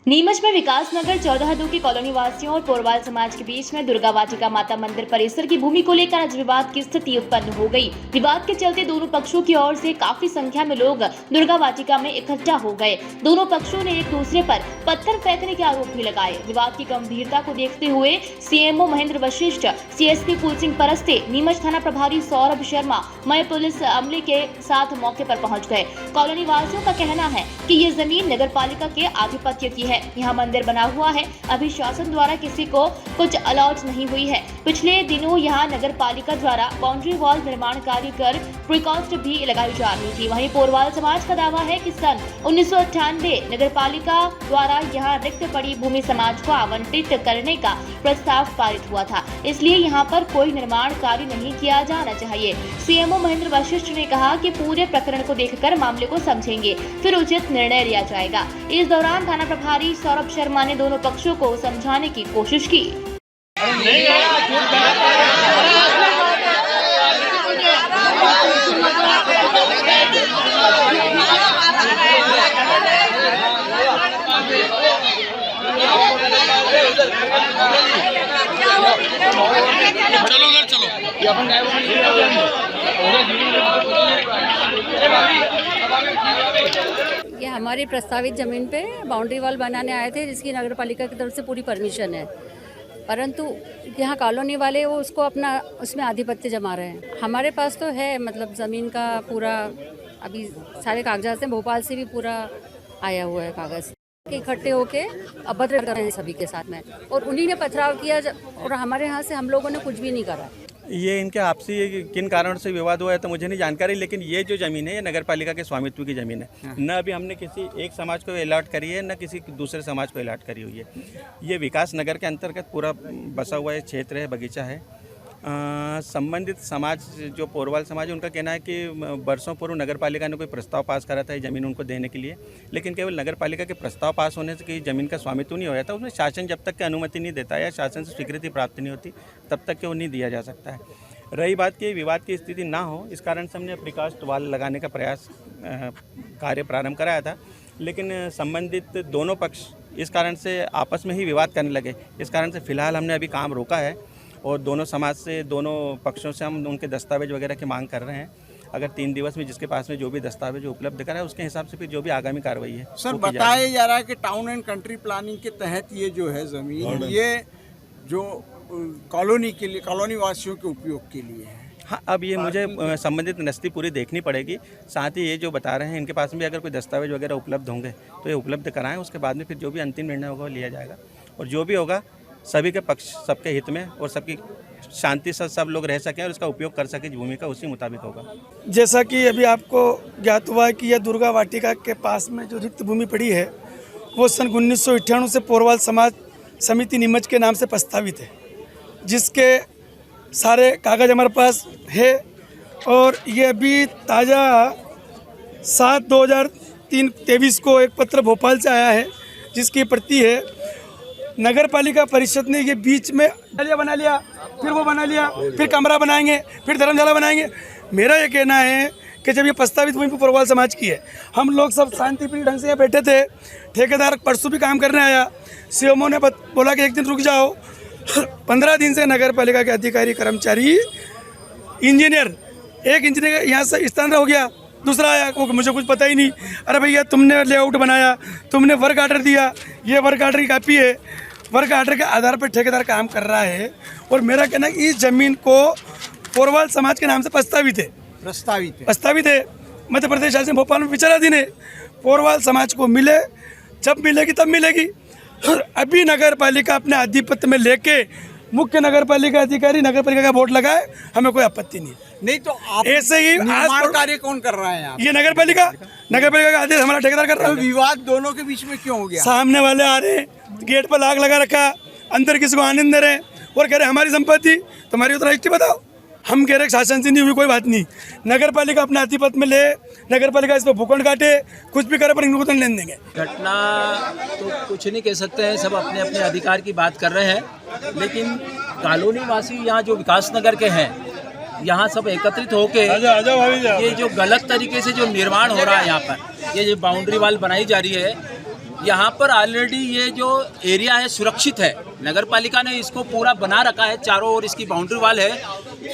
नीमच में विकास नगर 14-2 की कॉलोनी वासियों और पोरवाल समाज के बीच में दुर्गा वाटिका माता मंदिर परिसर की भूमि को लेकर आज विवाद की स्थिति उत्पन्न हो गई। विवाद के चलते दोनों पक्षों की ओर से काफी संख्या में लोग दुर्गा वाटिका में इकट्ठा हो गए। दोनों पक्षों ने एक दूसरे पर पत्थर फेंकने के आरोप भी लगाए। विवाद की गंभीरता को देखते हुए सीएमओ महेंद्र वशिष्ठ, सीएसपी कुल सिंह परस्ते, नीमच थाना प्रभारी सौरभ शर्मा मय पुलिस अमले के साथ मौके पर पहुंच गए। कॉलोनी वासियों का कहना है कि ये जमीन नगर पालिका के आधिपत्य की है। यहाँ मंदिर बना हुआ है, अभी शासन द्वारा किसी को कुछ अलॉट नहीं हुई है। पिछले दिनों यहाँ नगर पालिका द्वारा बाउंड्री वॉल निर्माण कार्य कर प्रिकॉस्ट भी लगाई जा रही थी। वहीं पोरवाल समाज का दावा है कि सन 1998 नगर पालिका द्वारा यहाँ रिक्त पड़ी भूमि समाज को आवंटित करने का प्रस्ताव पारित हुआ था, इसलिए यहाँ पर कोई निर्माण कार्य नहीं किया जाना चाहिए। सीएमओ महेंद्र वशिष्ठ ने कहा कि पूरे प्रकरण को देखकर मामले को समझेंगे, फिर उचित निर्णय लिया जाएगा। इस दौरान थाना प्रभारी सौरभ शर्मा ने दोनों पक्षों को समझाने की कोशिश की। चलो उधर चलो। ये हमारी प्रस्तावित ज़मीन पे बाउंड्री वॉल बनाने आए थे, जिसकी नगर पालिका की तरफ से पूरी परमिशन है, परंतु यहाँ कॉलोनी वाले वो उसको अपना उसमें आधिपत्य जमा रहे हैं। हमारे पास तो है, मतलब ज़मीन का पूरा अभी सारे कागजात हैं, भोपाल से भी पूरा आया हुआ है कागज़। इकट्ठे होके अभद्र कर रहे हैं सभी के साथ में, और उन्हीं ने पथराव किया और हमारे यहाँ से हम लोगों ने कुछ भी नहीं करा। ये इनके आपसी किन कारणों से विवाद हुआ है तो मुझे नहीं जानकारी, लेकिन ये जो ज़मीन है ये नगर पालिका के स्वामित्व की ज़मीन है। न अभी हमने किसी एक समाज को अलॉट करी है, न किसी दूसरे समाज को अलॉट करी हुई है। ये विकास नगर के अंतर्गत पूरा बसा हुआ है क्षेत्र है, बगीचा है। संबंधित समाज जो पोरवाल समाज है, उनका कहना है कि वर्षों पूर्व नगर पालिका ने कोई प्रस्ताव पास करा था ये ज़मीन उनको देने के लिए, लेकिन केवल नगर पालिका के प्रस्ताव पास होने से कि ज़मीन का स्वामित्व नहीं हो जाता, उसमें शासन जब तक की अनुमति नहीं देता या शासन से स्वीकृति प्राप्त नहीं होती तब तक के वो नहीं दिया जा सकता है। रही बात कि विवाद की स्थिति ना हो, इस कारण से हमने प्रीकास्ट वाल लगाने का प्रयास कार्य प्रारंभ कराया था, लेकिन संबंधित दोनों पक्ष इस कारण से आपस में ही विवाद करने लगे। इस कारण से फिलहाल हमने अभी काम रोका है और दोनों समाज से, दोनों पक्षों से हम उनके दस्तावेज वगैरह की मांग कर रहे हैं। अगर 3 दिवस में जिसके पास में जो भी दस्तावेज उपलब्ध करा है उसके हिसाब से फिर जो भी आगामी कार्रवाई है। सर, बताया जा रहा है कि टाउन एंड कंट्री प्लानिंग के तहत ये जो है ज़मीन, ये जो कॉलोनी के लिए, कॉलोनी वासियों के उपयोग के लिए है। हाँ, अब ये मुझे संबंधित नस्ती पूरी देखनी पड़ेगी। साथ ही ये जो बता रहे हैं, इनके पास में भी अगर कोई दस्तावेज वगैरह उपलब्ध होंगे तो ये उपलब्ध कराएं, उसके बाद में फिर जो भी अंतिम निर्णय होगा वो लिया जाएगा। और जो भी होगा सभी के पक्ष, सबके हित में और सबकी शांति से सब लोग रह सकें और इसका उपयोग कर सकें भूमि का, उसी मुताबिक होगा। जैसा कि अभी आपको ज्ञात हुआ है कि यह दुर्गा वाटिका के पास में जो रिक्त भूमि पड़ी है वो सन 1998 से पोरवाल समाज समिति नीमच के नाम से प्रस्तावित है, जिसके सारे कागज़ हमारे पास है। और ये अभी ताज़ा 7/2023 को एक पत्र भोपाल से आया है, जिसकी प्रति है। नगर पालिका परिषद ने ये बीच में बना लिया, फिर वो बना लिया, फिर कमरा बनाएंगे, फिर धर्मशाला बनाएंगे। मेरा ये कहना है कि जब ये प्रस्तावित भूमि पोरवाल समाज की है, हम लोग सब शांतिप्रिय ढंग से यहाँ बैठे थे। ठेकेदार परसों भी काम करने आया, सीएमओ ने बोला कि 1 दिन रुक जाओ। 15 दिन से नगर पालिका के अधिकारी, कर्मचारी, इंजीनियर, एक इंजीनियर यहाँ से स्थानांतरित हो गया, दूसरा आया, वो मुझे कुछ पता ही नहीं। अरे भैया, तुमने लेआउट बनाया, तुमने वर्क आर्डर दिया, ये वर्क आर्डर की कापी है, वर्क आर्डर के आधार पर ठेकेदार काम कर रहा है। और मेरा कहना है कि इस जमीन को पोरवाल समाज के नाम से प्रस्तावित है। मध्य प्रदेश शासन भोपाल में विचाराधीन है। पोरवाल समाज को मिले, जब मिलेगी तब मिलेगी। अभी नगर पालिका अपने आधिपत्य में लेके मुख्य नगर पालिका अधिकारी नगर पालिका का बोर्ड लगाए, हमें कोई आपत्ति नहीं। तो आप ऐसे ही निर्माण कार्य कौन कर रहा है यहाँ? ये नगर पालिका का आदेश हमारा ठेकेदार कर रहा है। विवाद दोनों के बीच में क्यों हो गया? सामने वाले आ रहे हैं, गेट पर लाग लगा रखा, अंदर किसी को आने दे रहे हैं और कह रहे हमारी संपत्ति, तुम्हारी उतना हिस्ट्री बताओ। हम कह रहे शासन से नहीं हुई कोई बात नहीं, नगर पालिका अपने आधिपत्य में ले, नगर पालिका इस पर भूखंड काटे, कुछ भी करे, पर इनको तो लेने देंगे। घटना तो कुछ नहीं कह सकते हैं, सब अपने अपने अधिकार की बात कर रहे हैं, लेकिन कॉलोनी वासी यहाँ जो विकास नगर के हैं, यहाँ सब एकत्रित होके ये जो गलत तरीके से जो निर्माण हो रहा है यहाँ पर, ये जो बाउंड्री वाल बनाई जा रही है, यहाँ पर ऑलरेडी ये जो एरिया है सुरक्षित है, नगर पालिका ने इसको पूरा बना रखा है, चारों ओर इसकी बाउंड्री वाल है।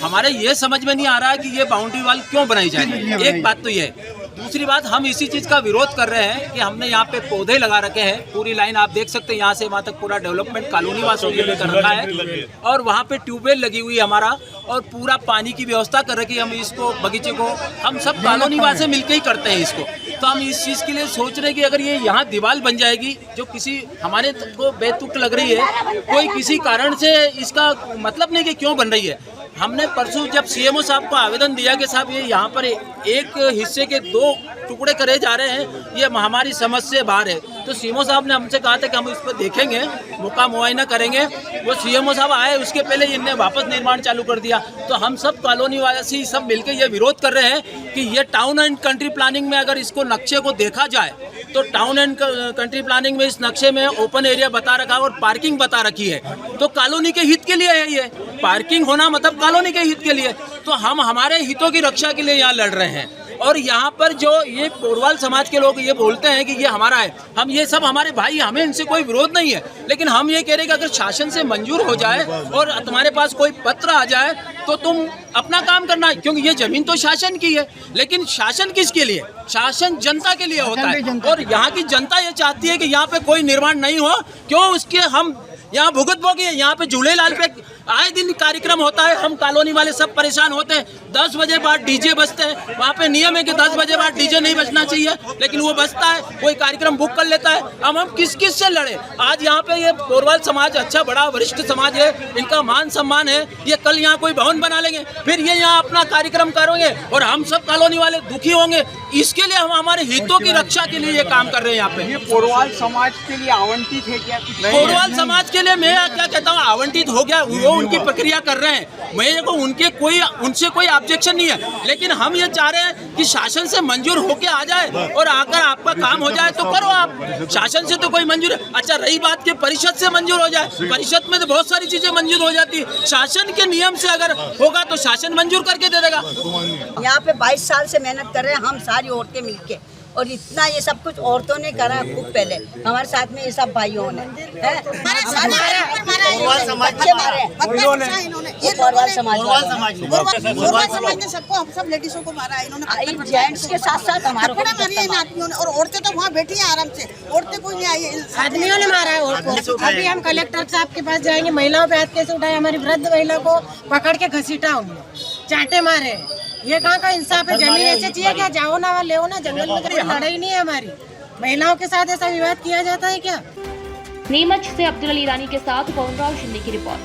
हमारे ये समझ में नहीं आ रहा है कि ये बाउंड्री वाल क्यों बनाई जाए। एक बात तो ये है। दूसरी बात, हम इसी चीज़ का विरोध कर रहे हैं कि हमने यहाँ पे पौधे लगा रखे हैं, पूरी लाइन आप देख सकते हैं, यहाँ से वहाँ तक पूरा डेवलपमेंट कॉलोनी वासियों के लिए कर रखा है, और वहाँ पे ट्यूबवेल लगी हुई है हमारा, और पूरा पानी की व्यवस्था कर रखी है। हम इसको बगीचे को हम सब कॉलोनी वासी मिलकर ही करते हैं इसको। तो हम इस चीज़ के लिए सोच रहे हैं कि अगर ये यहाँ दीवार बन जाएगी जो किसी हमारे को बेतुक लग रही है, कोई किसी कारण से इसका मतलब नहीं कि क्यों बन रही है। हमने परसों जब सीएमओ साहब को आवेदन दिया कि साहब ये यहाँ पर एक हिस्से के 2 टुकड़े करे जा रहे हैं, ये हमारी समझ से बाहर है, तो सीएमओ साहब ने हमसे कहा था कि हम इस पर देखेंगे, मौका मुआयना करेंगे। वो सीएमओ साहब आए, उसके पहले इनने वापस निर्माण चालू कर दिया। तो हम सब कॉलोनी वासी सब मिलकर ये विरोध कर रहे हैं कि ये टाउन एंड कंट्री प्लानिंग में अगर इसको नक्शे को देखा जाए तो टाउन एंड कंट्री प्लानिंग में इस नक्शे में ओपन एरिया बता रखा और पार्किंग बता रखी है, तो कॉलोनी के हित के लिए है। ये पार्किंग होना मतलब कॉलोनी के हित के लिए, तो हम हमारे हितों की रक्षा के लिए यहाँ लड़ रहे हैं। और यहाँ पर जो ये कोरवाल समाज के लोग ये बोलते हैं कि ये हमारा है, हम ये सब हमारे भाई, हमें इनसे कोई विरोध नहीं है, लेकिन हम ये कह रहे हैं कि अगर शासन से मंजूर हो जाए और तुम्हारे पास कोई पत्र आ जाए तो तुम अपना काम करना, क्योंकि ये जमीन तो शासन की है। लेकिन शासन किसके लिए? शासन जनता के लिए होता है, और यहाँ की जनता ये चाहती है कि यहाँ पे कोई निर्माण नहीं हो। क्यों? उसके हम यहाँ भुगत भोगी है। यहाँ पे झूलेलाल पे आए दिन कार्यक्रम होता है, हम कॉलोनी वाले सब परेशान होते हैं। 10 बजे बाद डीजे बजते हैं, वहाँ पे नियम है कि 10 बजे बाद डीजे नहीं बजना चाहिए, लेकिन वो बजता है, कोई कार्यक्रम बुक कर लेता है। अब हम किस किस से लड़े? आज यहाँ पे ये कोरवाल समाज अच्छा बड़ा वरिष्ठ समाज है, इनका मान सम्मान है, ये कल यहाँ कोई भवन बना लेंगे, फिर ये यहाँ अपना कार्यक्रम करेंगे और हम सब कॉलोनी वाले दुखी होंगे। इसके लिए हम हमारे हितों की रक्षा के लिए ये काम कर रहे हैं। यहाँ पे ये कोरवाल समाज के लिए आवंटित है क्या? कोरवाल समाज के लिए मैं क्या कहता हूँ, आवंटित हो गया, वो उनकी प्रक्रिया कर रहे हैं। मेरे को उनसे कोई ऑब्जेक्शन नहीं है, लेकिन हम ये चाह रहे हैं कि शासन से मंजूर होके आ जाए और आकर आपका काम हो जाए तो करो आप। शासन से तो कोई मंजूर है। अच्छा, रही बात कि परिषद से मंजूर हो जाए, परिषद में तो बहुत सारी चीजें मंजूर हो जाती है। शासन के नियम से अगर होगा तो शासन मंजूर करके दे देगा। यहाँ पे 22 साल से मेहनत कर रहे हैं हम सारी औरतें मिलके, और इतना ये सब कुछ औरतों ने करा है खूब पहले, हमारे साथ में ये सब भाइयों ने सबको, हम सब लेडीजों को मारा है इन्होंने, जेंट्स के साथ साथ हमारे और औरतें तो वहाँ बैठी हैं आराम से, औरतें कोई नहीं आई, आदमियों ने मारा है औरतों को। अभी हम कलेक्टर साहब के पास जाएंगे, महिलाओं पे हाथ कैसे उठाए, हमारी वृद्ध महिला को पकड़ के घसीटा, उन्होंने चाटे मारे। ये कहाँ का इंसाफ है? जमीन ऐसे चाहिए क्या? जाओ ना, ले ना, जंगल में तो कोई लड़ाई नहीं है हमारी। महिलाओं के साथ ऐसा विवाद किया जाता है क्या? नीमच से अब्दुल अली ईरानी के साथ पवन राव शिंदे की रिपोर्ट।